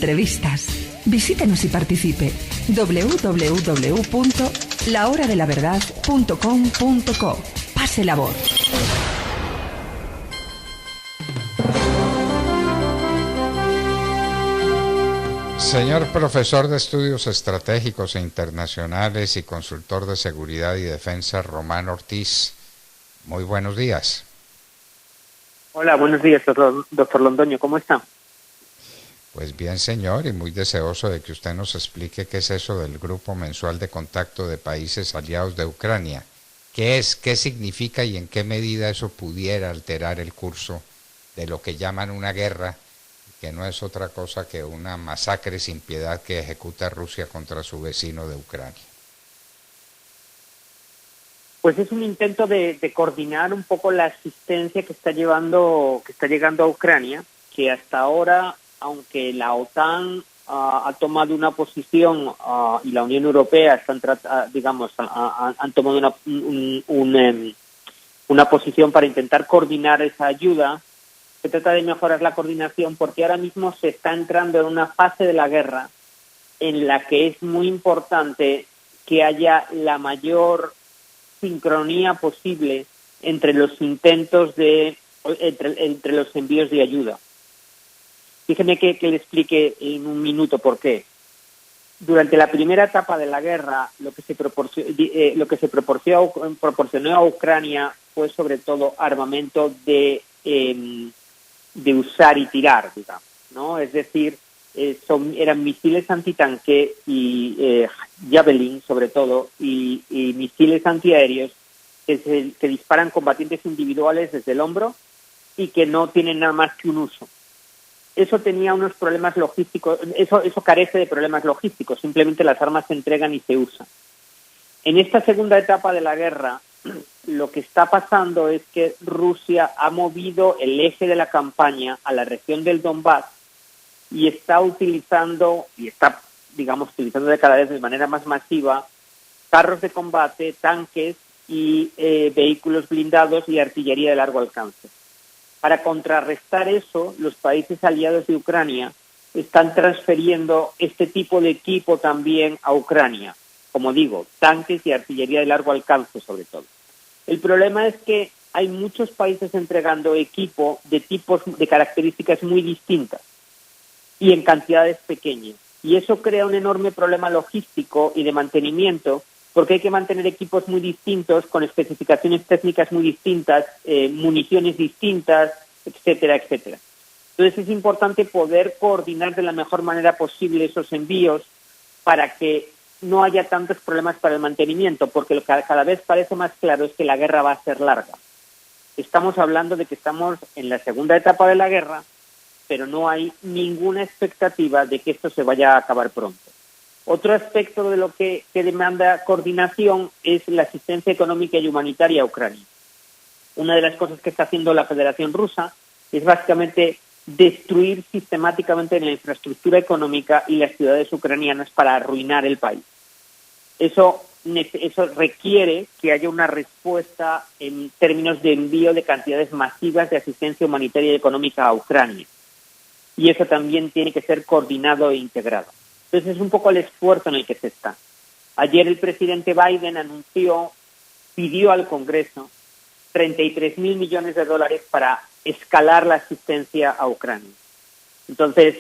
entrevistas. Visítenos y participe. www.lahoradelaverdad.com.co. Pase la voz. Señor profesor de Estudios Estratégicos e Internacionales y consultor de Seguridad y Defensa, Román Ortiz, muy buenos días. Hola, buenos días, doctor Londoño, ¿cómo está? Pues bien, señor, y muy deseoso de que usted nos explique qué es eso del Grupo Mensual de Contacto de Países Aliados de Ucrania. ¿Qué es, qué significa y en qué medida eso pudiera alterar el curso de lo que llaman una guerra, que no es otra cosa que una masacre sin piedad que ejecuta Rusia contra su vecino de Ucrania? Pues es un intento de coordinar un poco la asistencia que está llegando a Ucrania, que hasta ahora, aunque la OTAN ha tomado una posición y la Unión Europea han tomado una posición para intentar coordinar esa ayuda. Se trata de mejorar la coordinación porque ahora mismo se está entrando en una fase de la guerra en la que es muy importante que haya la mayor sincronía posible entre los intentos entre los envíos de ayuda. Fíjeme que le explique en un minuto por qué. Durante la primera etapa de la guerra, lo que se proporcionó a Ucrania fue sobre todo armamento de usar y tirar, digamos, ¿no? Es decir, eran misiles antitanque y Javelin, sobre todo, y misiles antiaéreos que disparan combatientes individuales desde el hombro y que no tienen nada más que un uso. Eso tenía unos problemas logísticos, eso carece de problemas logísticos, simplemente las armas se entregan y se usan. En esta segunda etapa de la guerra, lo que está pasando es que Rusia ha movido el eje de la campaña a la región del Donbass y está utilizando de cada vez de manera más masiva carros de combate, tanques y vehículos blindados y artillería de largo alcance. Para contrarrestar eso, los países aliados de Ucrania están transfiriendo este tipo de equipo también a Ucrania. Como digo, tanques y artillería de largo alcance sobre todo. El problema es que hay muchos países entregando equipo de características muy distintas y en cantidades pequeñas. Y eso crea un enorme problema logístico y de mantenimiento, porque hay que mantener equipos muy distintos, con especificaciones técnicas muy distintas, municiones distintas, etcétera, etcétera. Entonces es importante poder coordinar de la mejor manera posible esos envíos para que no haya tantos problemas para el mantenimiento, porque lo que cada vez parece más claro es que la guerra va a ser larga. Estamos hablando de que estamos en la segunda etapa de la guerra, pero no hay ninguna expectativa de que esto se vaya a acabar pronto. Otro aspecto de lo que demanda coordinación es la asistencia económica y humanitaria a Ucrania. Una de las cosas que está haciendo la Federación Rusa es básicamente destruir sistemáticamente la infraestructura económica y las ciudades ucranianas para arruinar el país. Eso requiere que haya una respuesta en términos de envío de cantidades masivas de asistencia humanitaria y económica a Ucrania. Y eso también tiene que ser coordinado e integrado. Entonces es un poco el esfuerzo en el que se está. Ayer el presidente Biden pidió al Congreso 33.000 millones de dólares para escalar la asistencia a Ucrania. Entonces,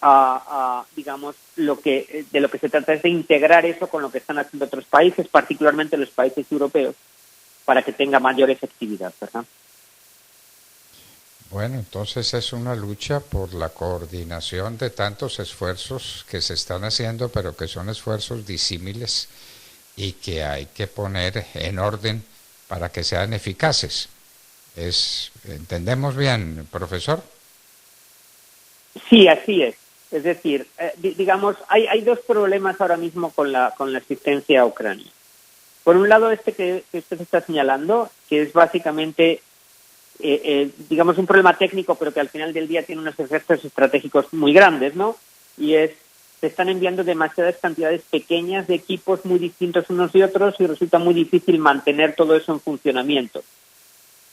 de lo que se trata es de integrar eso con lo que están haciendo otros países, particularmente los países europeos, para que tenga mayor efectividad, ¿verdad? Bueno, entonces es una lucha por la coordinación de tantos esfuerzos que se están haciendo, pero que son esfuerzos disímiles y que hay que poner en orden para que sean eficaces. ¿Entendemos bien, profesor? Sí, así es. Es decir, hay dos problemas ahora mismo con la asistencia a Ucrania. Por un lado, que usted está señalando, que es básicamente un problema técnico, pero que al final del día tiene unos efectos estratégicos muy grandes, ¿no? Y se están enviando demasiadas cantidades pequeñas de equipos muy distintos unos de otros y resulta muy difícil mantener todo eso en funcionamiento.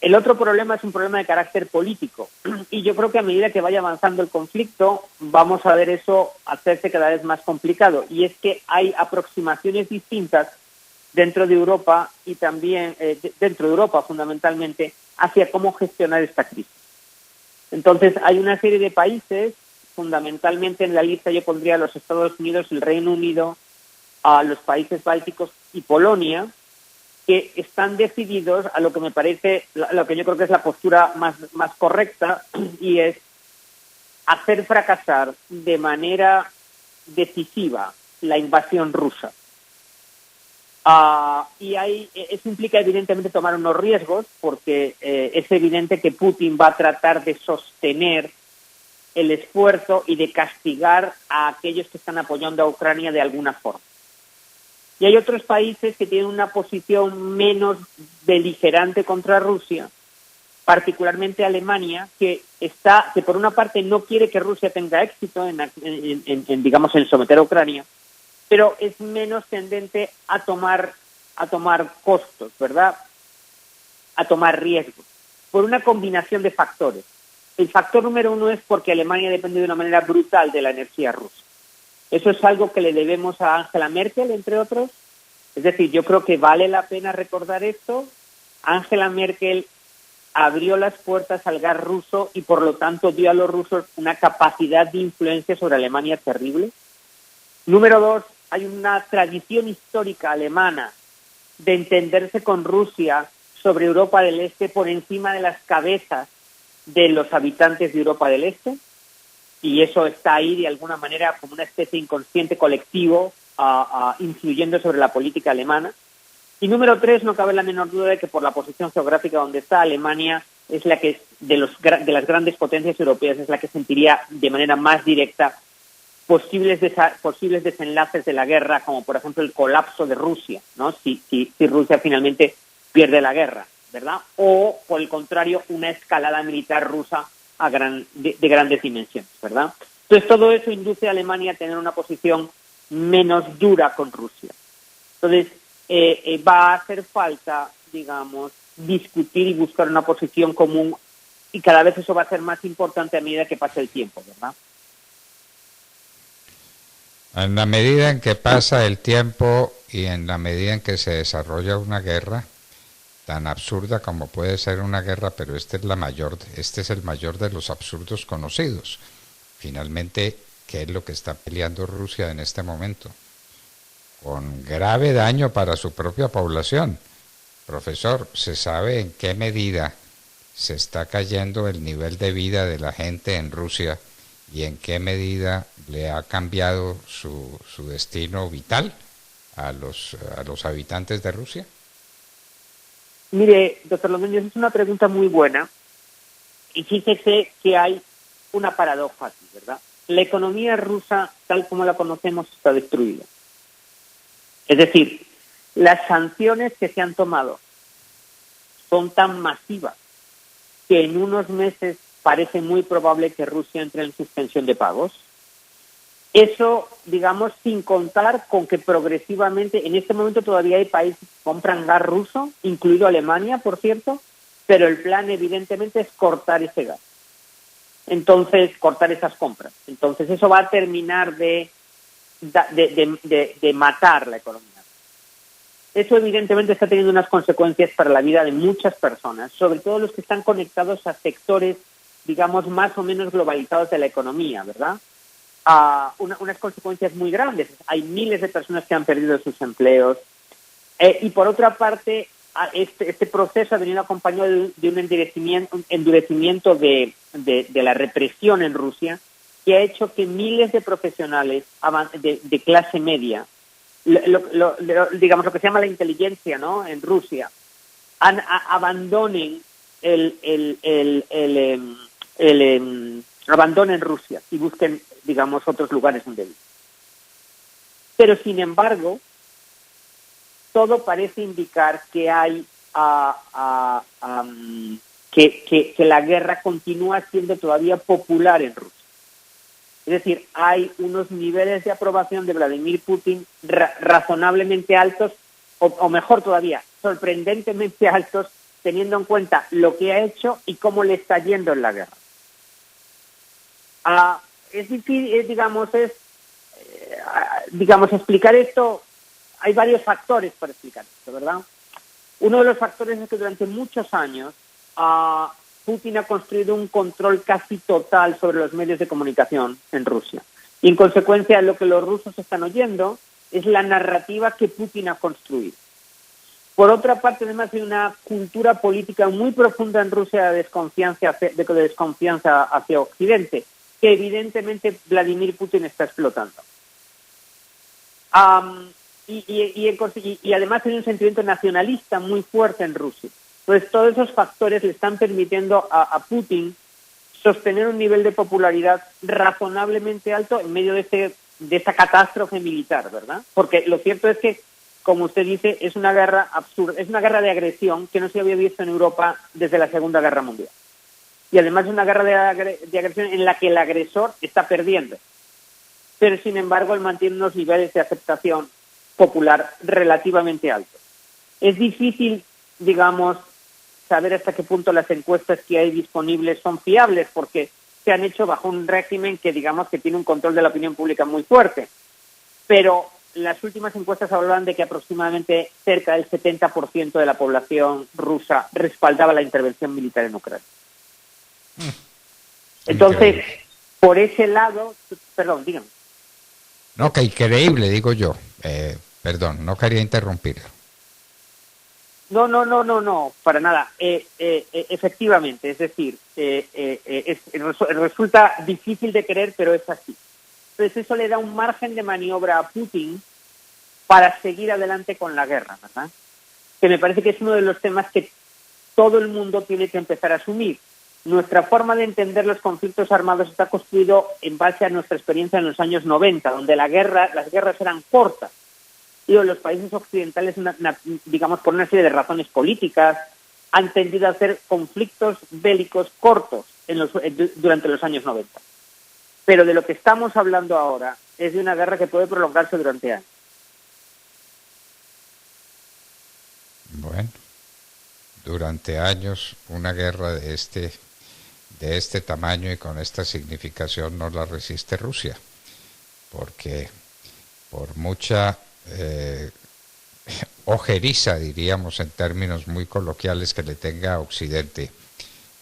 El otro problema es un problema de carácter político y yo creo que a medida que vaya avanzando el conflicto vamos a ver eso hacerse cada vez más complicado, y es que hay aproximaciones distintas dentro de Europa y también dentro de Europa fundamentalmente hacia cómo gestionar esta crisis. Entonces hay una serie de países, fundamentalmente en la lista yo pondría a los Estados Unidos, el Reino Unido, a los países bálticos y Polonia, que están decididos a lo que me parece, lo que yo creo que es la postura más correcta, y es hacer fracasar de manera decisiva la invasión rusa. Y eso implica evidentemente tomar unos riesgos, porque es evidente que Putin va a tratar de sostener el esfuerzo y de castigar a aquellos que están apoyando a Ucrania de alguna forma. Y hay otros países que tienen una posición menos beligerante contra Rusia, particularmente Alemania, que por una parte no quiere que Rusia tenga éxito en someter a Ucrania, pero es menos tendente a tomar costos, ¿verdad? A tomar riesgos, por una combinación de factores. El factor número uno es porque Alemania depende de una manera brutal de la energía rusa. Eso es algo que le debemos a Angela Merkel, entre otros. Es decir, yo creo que vale la pena recordar esto. Angela Merkel abrió las puertas al gas ruso y, por lo tanto, dio a los rusos una capacidad de influencia sobre Alemania terrible. Número dos, hay una tradición histórica alemana de entenderse con Rusia sobre Europa del Este por encima de las cabezas de los habitantes de Europa del Este. Y eso está ahí de alguna manera como una especie de inconsciente colectivo influyendo sobre la política alemana. Y número tres, no cabe la menor duda de que por la posición geográfica donde está, Alemania es la que de las grandes potencias europeas es la que sentiría de manera más directa posibles desenlaces de la guerra, como por ejemplo el colapso de Rusia, ¿no? Si Rusia finalmente pierde la guerra, ¿verdad? O por el contrario, una escalada militar rusa de grandes dimensiones, ¿verdad? Entonces todo eso induce a Alemania a tener una posición menos dura con Rusia. Entonces va a hacer falta, digamos, discutir y buscar una posición común, y cada vez eso va a ser más importante a medida que pase el tiempo, ¿verdad? En la medida en que pasa el tiempo y en la medida en que se desarrolla una guerra, tan absurda como puede ser una guerra, pero este es el mayor de los absurdos conocidos. Finalmente, ¿qué es lo que está peleando Rusia en este momento? Con grave daño para su propia población. Profesor, ¿se sabe en qué medida se está cayendo el nivel de vida de la gente en Rusia y en qué medida le ha cambiado su destino vital a los habitantes de Rusia? Mire, doctor Londoño, es una pregunta muy buena, y fíjese que hay una paradoja aquí, ¿verdad? La economía rusa, tal como la conocemos, está destruida. Es decir, las sanciones que se han tomado son tan masivas que en unos meses parece muy probable que Rusia entre en suspensión de pagos. Eso, digamos, sin contar con que progresivamente, en este momento todavía hay países que compran gas ruso, incluido Alemania, por cierto, pero el plan evidentemente es cortar ese gas. Entonces, cortar esas compras. Entonces, eso va a terminar de matar la economía. Eso evidentemente está teniendo unas consecuencias para la vida de muchas personas, sobre todo los que están conectados a sectores, digamos, más o menos globalizados de la economía, ¿verdad? Unas consecuencias muy grandes. Hay miles de personas que han perdido sus empleos. Y por otra parte, este proceso ha venido acompañado de un endurecimiento de la represión en Rusia, que ha hecho que miles de profesionales de clase media, digamos lo que se llama la inteligencia, ¿no?, en Rusia, abandonen abandonen Rusia y busquen, digamos, otros lugares donde vivir. Pero sin embargo, todo parece indicar que hay que la guerra continúa siendo todavía popular en Rusia. Es decir, hay unos niveles de aprobación de Vladimir Putin razonablemente altos, o mejor todavía, sorprendentemente altos teniendo en cuenta lo que ha hecho y cómo le está yendo en la guerra. Es difícil, explicar esto. Hay varios factores para explicar esto, ¿verdad? Uno de los factores es que durante muchos años Putin ha construido un control casi total sobre los medios de comunicación en Rusia. Y en consecuencia, lo que los rusos están oyendo es la narrativa que Putin ha construido. Por otra parte, además, hay una cultura política muy profunda en Rusia de desconfianza hacia Occidente, que evidentemente Vladimir Putin está explotando. Y además hay un sentimiento nacionalista muy fuerte en Rusia. Entonces, todos esos factores le están permitiendo a Putin sostener un nivel de popularidad razonablemente alto en medio de esta catástrofe militar, ¿verdad? Porque lo cierto es que, como usted dice, es una guerra absurda, es una guerra de agresión que no se había visto en Europa desde la Segunda Guerra Mundial. Y además es una guerra de agresión en la que el agresor está perdiendo. Pero, sin embargo, él mantiene unos niveles de aceptación popular relativamente altos. Es difícil, saber hasta qué punto las encuestas que hay disponibles son fiables, porque se han hecho bajo un régimen que tiene un control de la opinión pública muy fuerte. Pero las últimas encuestas hablaban de que aproximadamente cerca del 70% de la población rusa respaldaba la intervención militar en Ucrania. Entonces, por ese lado, perdón, dígame. No, que increíble, digo yo. Perdón, no quería interrumpirlo. No, para nada. Efectivamente, es decir, resulta difícil de creer, pero es así. Entonces eso le da un margen de maniobra a Putin para seguir adelante con la guerra, ¿verdad? Que me parece que es uno de los temas que todo el mundo tiene que empezar a asumir. Nuestra forma de entender los conflictos armados está construido en base a nuestra experiencia en los años 90, donde las guerras eran cortas. Y los países occidentales, por una serie de razones políticas, han tendido a hacer conflictos bélicos cortos durante los años 90. Pero de lo que estamos hablando ahora es de una guerra que puede prolongarse durante años. Bueno, durante años una guerra de este tamaño y con esta significación no la resiste Rusia, porque por mucha ojeriza, diríamos en términos muy coloquiales, que le tenga a Occidente,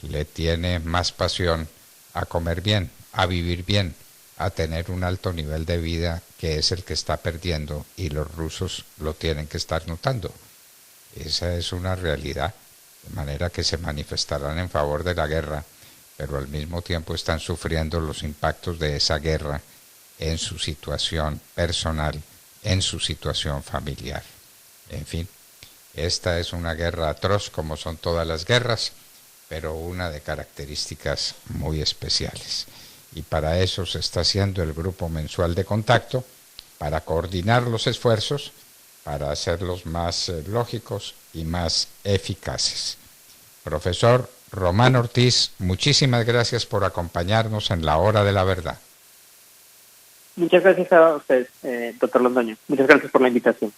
le tiene más pasión a comer bien, a vivir bien, a tener un alto nivel de vida, que es el que está perdiendo, y los rusos lo tienen que estar notando. Esa es una realidad, de manera que se manifestarán en favor de la guerra, pero al mismo tiempo están sufriendo los impactos de esa guerra en su situación personal, en su situación familiar. En fin, esta es una guerra atroz, como son todas las guerras, pero una de características muy especiales. Y para eso se está haciendo el grupo mensual de contacto, para coordinar los esfuerzos, para hacerlos más lógicos y más eficaces. Profesor Román Ortiz, muchísimas gracias por acompañarnos en la Hora de la Verdad. Muchas gracias a usted, doctor Londoño. Muchas gracias por la invitación.